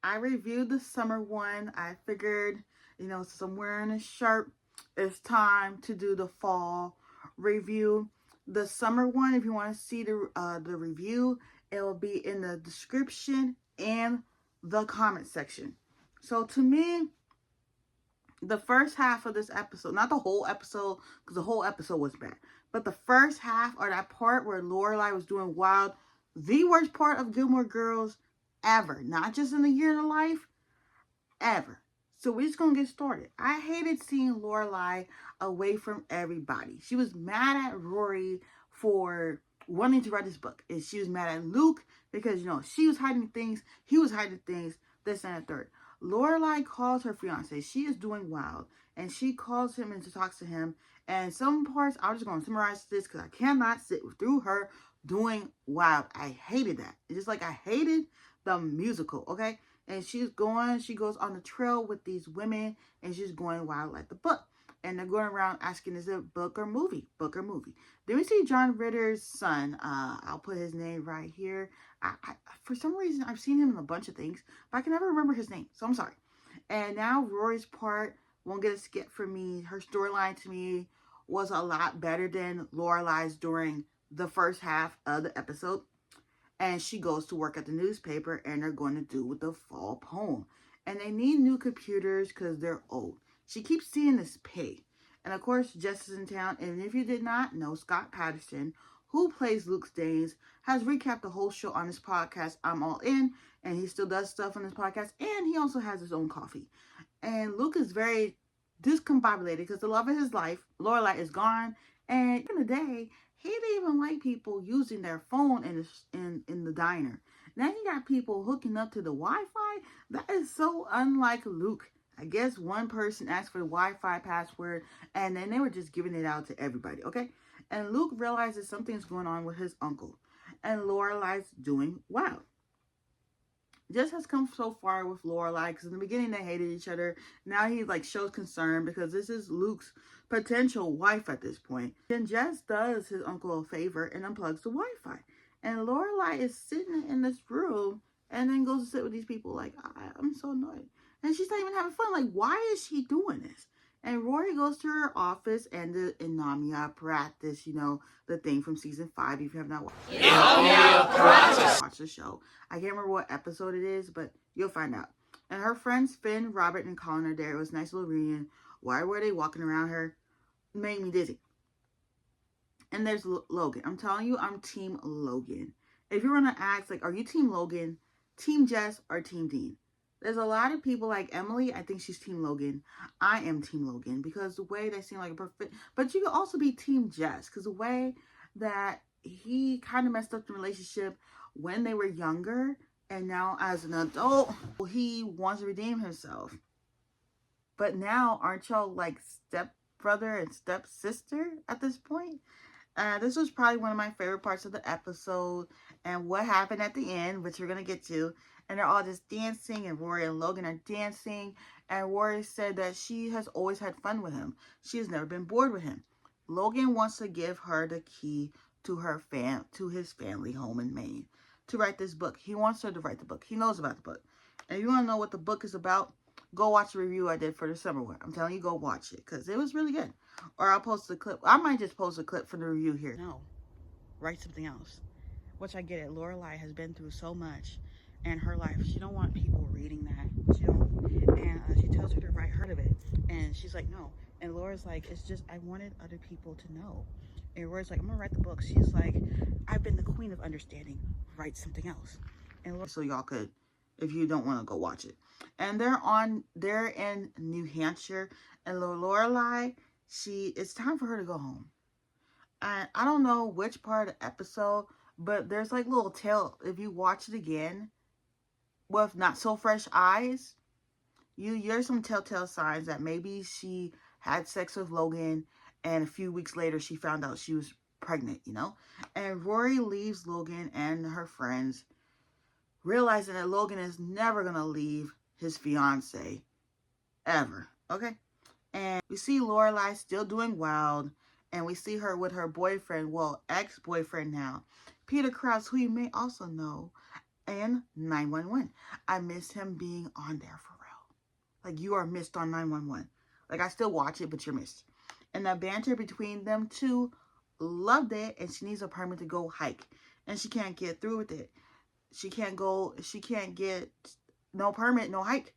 I reviewed the summer one. I figured, since I'm wearing a shirt, it's time to do the fall review. The summer one, if you want to see the review, it will be in the description and the comment section. So to me, the first half of this episode, not the whole episode, because the whole episode was bad, but the first half, or that part where Lorelai was doing wild, the worst part of Gilmore Girls ever. Not just in a year in the life, ever. So we're just gonna get started. I hated seeing Lorelai away from everybody. She was mad at Rory for wanting to write this book, and she was mad at Luke because she was hiding things, he was hiding things, this and the third. Lorelai calls her fiance. She is doing wild, and she calls him and talks to him. And some parts, I'm just gonna summarize this because I cannot sit through her doing wild. I hated that. It's just like I hated the musical. Okay. And she goes on the trail with these women, and she's going wild like the book. And they're going around asking, is it book or movie? Book or movie? Then we see John Ritter's son. I'll put his name right here. I for some reason, I've seen him in a bunch of things, but I can never remember his name, so I'm sorry. And now Rory's part won't get a skip for me. Her storyline to me was a lot better than Lorelai's during the first half of the episode. And she goes to work at the newspaper, and they're going to do with the fall poem. And they need new computers because they're old. She keeps seeing this pig. And of course, Jess is in town. And if you did not know, Scott Patterson, who plays Luke Staines, has recapped the whole show on his podcast, I'm All In. And he still does stuff on his podcast. And he also has his own coffee. And Luke is very discombobulated because the love of his life, Lorelai, is gone. And in the day, he didn't even like people using their phone in the diner. Now you got people hooking up to the Wi-Fi. That is so unlike Luke. I guess one person asked for the Wi-Fi password, and then they were just giving it out to everybody, okay? And Luke realizes something's going on with his uncle. And Lorelai's doing well. Jess has come so far with Lorelai, because in the beginning they hated each other. Now he shows concern because this is Luke's potential wife at this point. Then Jess does his uncle a favor and unplugs the Wi-Fi. And Lorelai is sitting in this room and then goes to sit with these people I'm so annoyed. And she's not even having fun. Why is she doing this? And Rory goes to her office and the Inamia practice, the thing from season 5. If you have not watched the show. I can't remember what episode it is, but you'll find out. And her friends Finn, Robert, and Colin are there. It was a nice little reunion. Why were they walking around her? Made me dizzy. And there's Logan. I'm telling you, I'm Team Logan. If you're going to ask, are you Team Logan, Team Jess, or Team Dean? There's a lot of people like Emily. I think she's Team Logan. I am Team Logan because the way they seem like a perfect... But you could also be Team Jess because the way that he kind of messed up the relationship when they were younger, and now as an adult, he wants to redeem himself. But now, aren't y'all stepbrother and stepsister at this point? This was probably one of my favorite parts of the episode, and what happened at the end, which we're going to get to. And they're all just dancing, and Rory and Logan are dancing. And Rory said that she has always had fun with him. She has never been bored with him. Logan wants to give her the key to his family home in Maine to write this book. He wants her to write the book. He knows about the book. And if you want to know what the book is about, go watch the review I did for the summer one. I'm telling you, go watch it because it was really good. Or I'll post the clip. I might just post a clip from the review here. No, write something else. Which I get it. Lorelai has been through so much in her life. She don't want people reading that. She don't. And she tells her to write her of it. And she's like, no. And Laura's like, it's just, I wanted other people to know. And Rory's like, I'm going to write the book. She's like, I've been the queen of understanding. Write something else. And so y'all could, if you don't want to go watch it. And they're in New Hampshire. And Lorelai, it's time for her to go home. And I don't know which part of the episode, but there's little tail. If you watch it again with not so fresh eyes, there's some telltale signs that maybe she had sex with Logan, and a few weeks later she found out she was pregnant, And Rory leaves Logan and her friends, realizing that Logan is never going to leave his fiance, ever, okay? And we see Lorelai still doing wild, and we see her with her boyfriend, well, ex-boyfriend now, Peter Krause, who you may also know and 911. I miss him being on there for real. Like, you are missed on 911. Like, I still watch it, but you're missed. And the banter between them two, loved it. And she needs a permit to go hike. And she can't get through with it. She can't get no permit, no hike.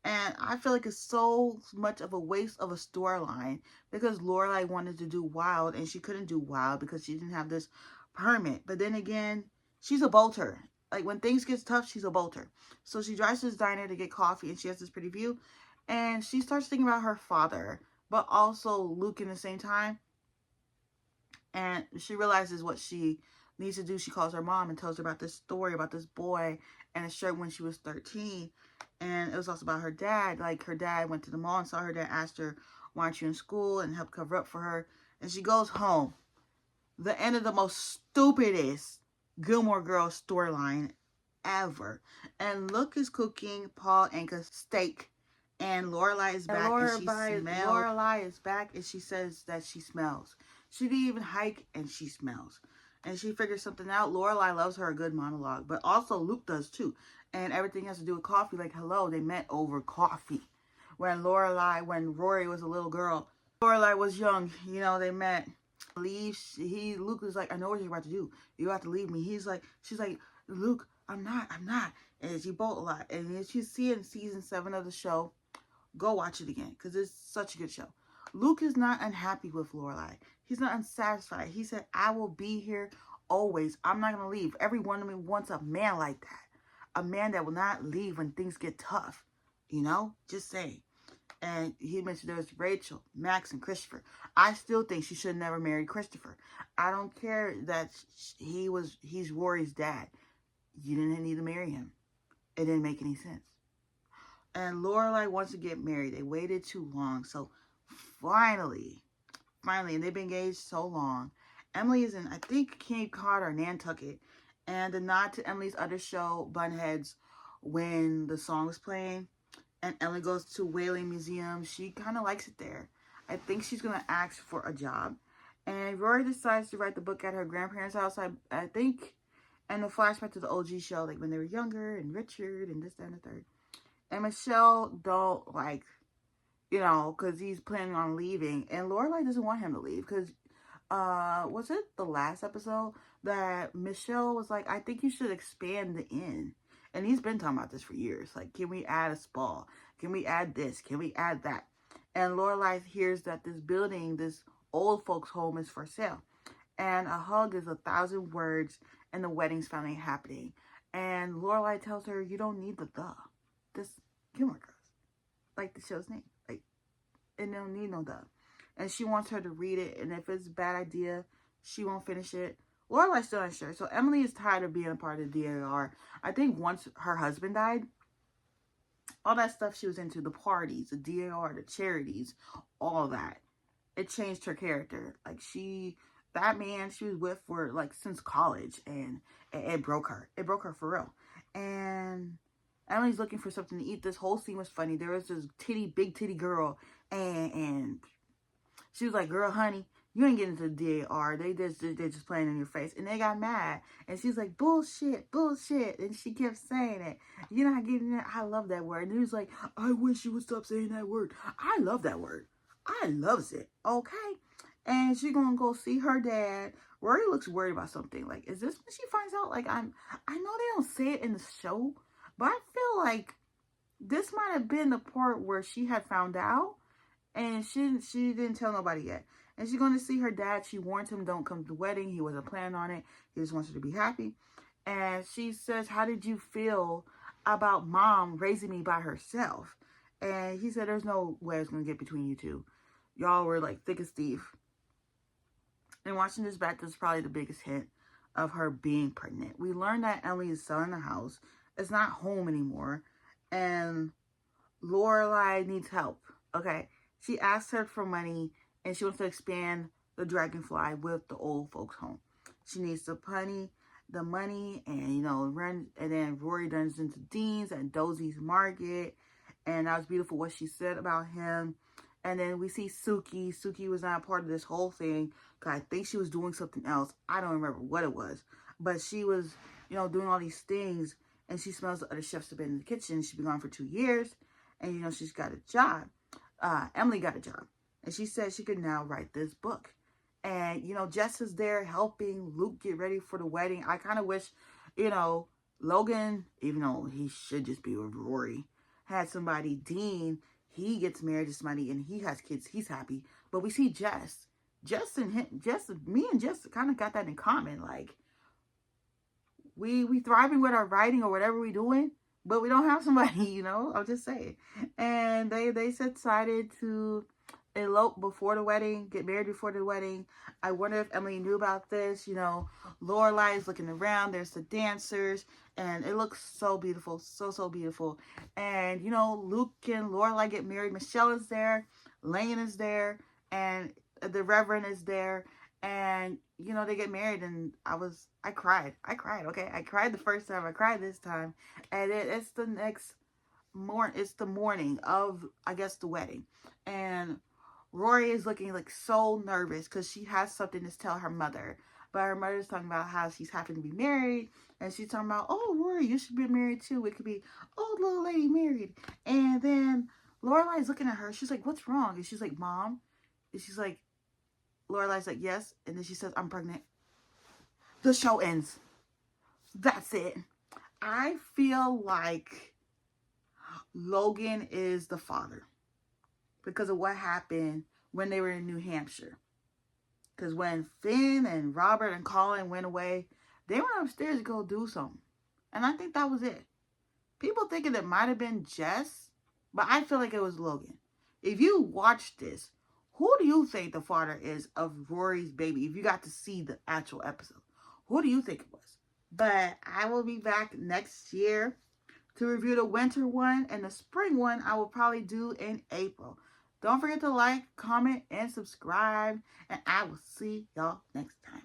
And I feel like it's so much of a waste of a storyline because Lorelai wanted to do Wild and she couldn't do Wild because she didn't have this permit. But then again, she's a bolter. Like, when things get tough, she's a bolter. So she drives to this diner to get coffee and she has this pretty view. And she starts thinking about her father, but also Luke in the same time. And she realizes what she needs to do. She calls her mom and tells her about this story about this boy and a shirt when she was 13. And it was also about her dad. Like, her dad went to the mall and saw her dad, asked her, why aren't you in school, and helped cover up for her. And she goes home. The end of the most stupidest Gilmore Girls storyline ever. And Luke is cooking Paul Anka's steak. And Lorelai is back and she smells. Lorelai is back and she says that she smells. She didn't even hike and she smells. And she figures something out. Lorelai loves her a good monologue. But also Luke does too. And everything has to do with coffee. Like, hello, they met over coffee. When Rory was a little girl, Lorelai was young. You know, they met. Luke was like, I know what you're about to do. You have to leave me. She's like, Luke, I'm not. And she bolt a lot. And if you see it in season 7 of the show, go watch it again because it's such a good show. Luke is not unhappy with Lorelai. He's not unsatisfied. He said, I will be here always. I'm not going to leave. Every one of me wants a man like that. A man that will not leave when things get tough. You know? Just saying. And he mentioned there's Rachel, Max, and Christopher. I still think she should have never married Christopher. I don't care that he's Rory's dad. You didn't need to marry him. It didn't make any sense. And Lorelai wants to get married. They waited too long. So finally, and they've been engaged so long. Emily is in, I think, Cape Cod or Nantucket. And the nod to Emily's other show, Bunheads, when the song was playing. And Emily goes to Whaling Museum. She kind of likes it there. I think she's going to ask for a job. And Rory decides to write the book at her grandparents' house. I think, and the flashback to the OG show, like when they were younger, and Richard, and this, that, and the third. And Michelle don't like, you know, because he's planning on leaving. And Lorelai doesn't want him to leave. Because, was it the last episode that Michelle was like, I think you should expand the inn. And he's been talking about this for years. Like, can we add a spa? Can we add this? Can we add that? And Lorelai hears that this building, this old folks' home, is for sale. And a hug is 1,000 words. And the wedding's finally happening. And Lorelai tells her, you don't need the. This Gilmore Girls. Like the show's name. Like, and they don't need no duh. And she wants her to read it. And if it's a bad idea, she won't finish it. Lorelai's still unsure. So Emily is tired of being a part of the DAR. I think once her husband died, all that stuff she was into, the parties, the DAR, the charities, all that, it changed her character. Like, that man she was with for, like, since college. And it broke her. It broke her for real. And Emily's looking for something to eat. This whole scene was funny. There was this big titty girl. And she was like, girl, honey, you ain't getting into the DAR. They're just playing in your face. And they got mad. And she's like, bullshit. And she kept saying it. You're not getting it. I love that word. And he was like, I wish you would stop saying that word. I love that word. I loves it. Okay? And she's going to go see her dad. Rory looks worried about something. Like, is this when she finds out? Like, I know they don't say it in the show. But I feel like this might have been the part where she had found out. And she didn't tell nobody yet. And she's going to see her dad. She warns him, don't come to the wedding. He wasn't planning on it. He just wants her to be happy. And she says, how did you feel about mom raising me by herself? And he said, there's no way it's going to get between you two. Y'all were like thick as thieves. And watching this back, this is probably the biggest hint of her being pregnant. We learned that Emily is selling the house. It's not home anymore. And Lorelai needs help. Okay. She asks her for money. And she wants to expand the Dragonfly with the old folks' home. She needs the money, and, you know, run. And then Rory runs into Dean's at Dosie's Market. And that was beautiful what she said about him. And then we see Suki. Suki was not part of this whole thing. Because I think she was doing something else. I don't remember what it was. But she was, you know, doing all these things. and she smells the other chefs have been in the kitchen. She's been gone for 2 years, and you know, she's got a job. Emily got a job, and she said she could now write this book. And you know, Jess is there helping Luke get ready for the wedding. I kind of wish, you know, Logan, even though he should just be with Rory, had somebody. Dean, he gets married to somebody and he has kids. He's happy. But we see Jess. Me and Jess kind of got that in common. Like, we thriving with our writing or whatever we doing, but we don't have somebody, you know. I'll just say it. And they decided to elope before the wedding, get married before the wedding. I wonder if Emily knew about this. You know, Lorelai is looking around. There's the dancers, and it looks so beautiful, so beautiful. And you know, Luke and Lorelai get married. Michelle is there, Lane is there, and the Reverend is there. And you know, they get married, and I cried. Okay, I cried the first time. I cried this time, and it's the next morning. It's the morning of, I guess, the wedding, and Rory is looking like so nervous because she has something to tell her mother. But her mother's talking about how she's happy to be married. And she's talking about, oh, Rory, you should be married too. It could be, oh, little lady married. And then Lorelai's looking at her. She's like, what's wrong? And she's like, Mom. And she's like, Lorelai's like, yes. And then she says, I'm pregnant. The show ends. That's it. I feel like Logan is the father, because of what happened when they were in New Hampshire. Because when Finn and Robert and Colin went away, they went upstairs to go do something. And I think that was it. People thinking it might have been Jess, but I feel like it was Logan. If you watch this, who do you think the father is of Rory's baby? If you got to see the actual episode, who do you think it was? But I will be back next year to review the winter one, and the spring one I will probably do in April. Don't forget to like, comment, and subscribe, and I will see y'all next time.